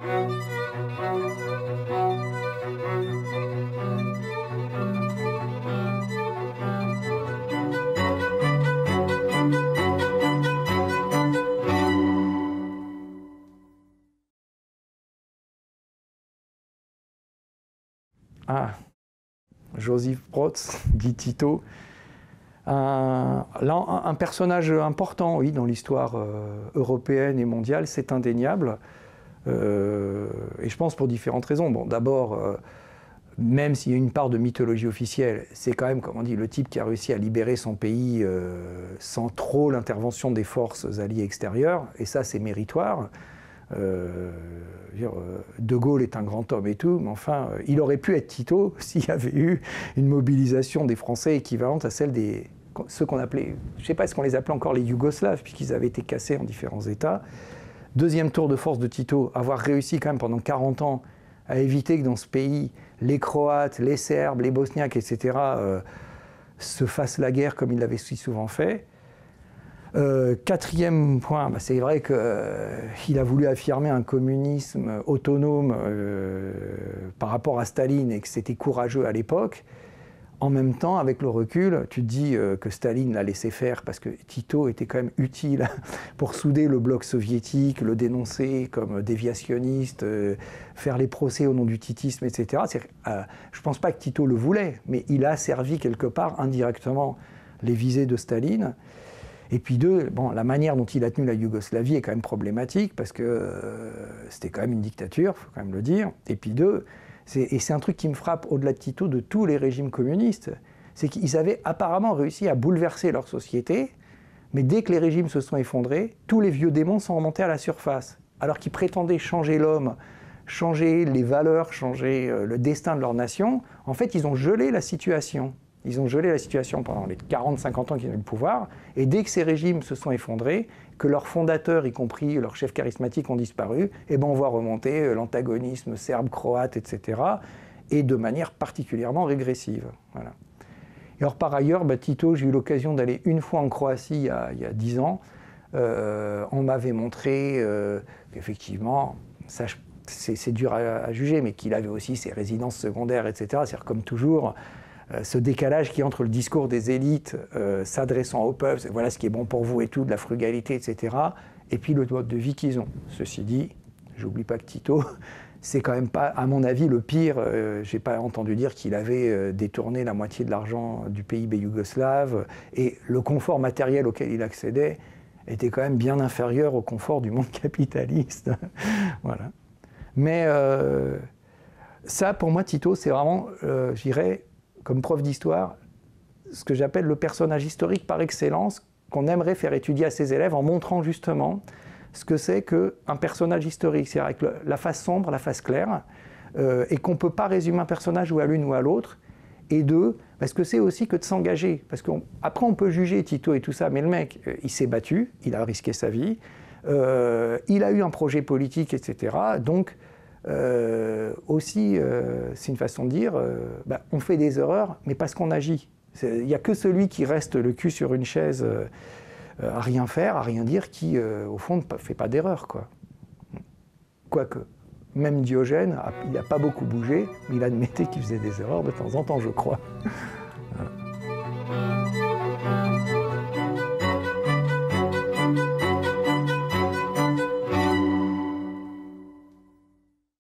Ah, Joseph Broz, dit Tito. Un personnage important, oui, dans l'histoire européenne et mondiale, c'est indéniable. Et je pense pour différentes raisons. Bon, d'abord, même s'il y a une part de mythologie officielle, c'est quand même, comme on dit, le type qui a réussi à libérer son pays sans trop l'intervention des forces alliées extérieures, et ça, c'est méritoire. De Gaulle est un grand homme et tout, mais enfin, il aurait pu être Tito s'il y avait eu une mobilisation des Français équivalente à celle des ceux qu'on appelait, je ne sais pas est-ce qu'on les appelait encore les Yougoslaves, puisqu'ils avaient été cassés en différents États. Deuxième tour de force de Tito, avoir réussi quand même pendant 40 ans à éviter que dans ce pays, les Croates, les Serbes, les Bosniaques, etc., se fassent la guerre comme il l'avait si souvent fait. Quatrième point, c'est vrai qu'il a voulu affirmer un communisme autonome par rapport à Staline et que c'était courageux à l'époque. En même temps, avec le recul, tu te dis que Staline l'a laissé faire parce que Tito était quand même utile pour souder le bloc soviétique, le dénoncer comme déviationniste, faire les procès au nom du titisme, etc. Je ne pense pas que Tito le voulait, mais il a servi quelque part indirectement les visées de Staline. Et puis bon, la manière dont il a tenu la Yougoslavie est quand même problématique parce que c'était quand même une dictature, il faut quand même le dire. Et puis et c'est un truc qui me frappe au-delà de Tito de tous les régimes communistes, c'est qu'ils avaient apparemment réussi à bouleverser leur société, mais dès que les régimes se sont effondrés, tous les vieux démons sont remontés à la surface. Alors qu'ils prétendaient changer l'homme, changer les valeurs, changer le destin de leur nation, en fait ils ont gelé la situation. Ils ont gelé la situation pendant les 40-50 ans qu'ils ont eu le pouvoir, et dès que ces régimes se sont effondrés, que leurs fondateurs, y compris leurs chefs charismatiques, ont disparu, et ben on voit remonter l'antagonisme serbe, croate, etc., et de manière particulièrement régressive. Voilà. Et alors par ailleurs, Tito, j'ai eu l'occasion d'aller une fois en Croatie il y a 10 ans, on m'avait montré qu'effectivement, c'est dur à juger, mais qu'il avait aussi ses résidences secondaires, etc., c'est-à-dire comme toujours, ce décalage qui est entre le discours des élites s'adressant au peuple, voilà ce qui est bon pour vous et tout, de la frugalité, etc., et puis le mode de vie qu'ils ont. Ceci dit, j'oublie pas que Tito, c'est quand même pas, à mon avis, le pire. J'ai pas entendu dire qu'il avait détourné la moitié de l'argent du PIB yougoslave, et le confort matériel auquel il accédait était quand même bien inférieur au confort du monde capitaliste. Voilà. Mais ça, pour moi, Tito, c'est vraiment, je dirais, comme prof d'histoire, ce que j'appelle le personnage historique par excellence qu'on aimerait faire étudier à ses élèves en montrant justement ce que c'est qu'un personnage historique, c'est-à-dire avec la face sombre, la face claire, et qu'on ne peut pas résumer un personnage ou à l'une ou à l'autre, et parce que c'est aussi que de s'engager, parce qu'après on peut juger Tito et tout ça, mais le mec, il s'est battu, il a risqué sa vie, il a eu un projet politique, etc., donc aussi, c'est une façon de dire, on fait des erreurs, mais parce qu'on agit. Il n'y a que celui qui reste le cul sur une chaise à rien faire, à rien dire, qui, au fond, ne fait pas d'erreur, quoi. Quoique, même Diogène, il n'a pas beaucoup bougé, mais il admettait qu'il faisait des erreurs de temps en temps, je crois.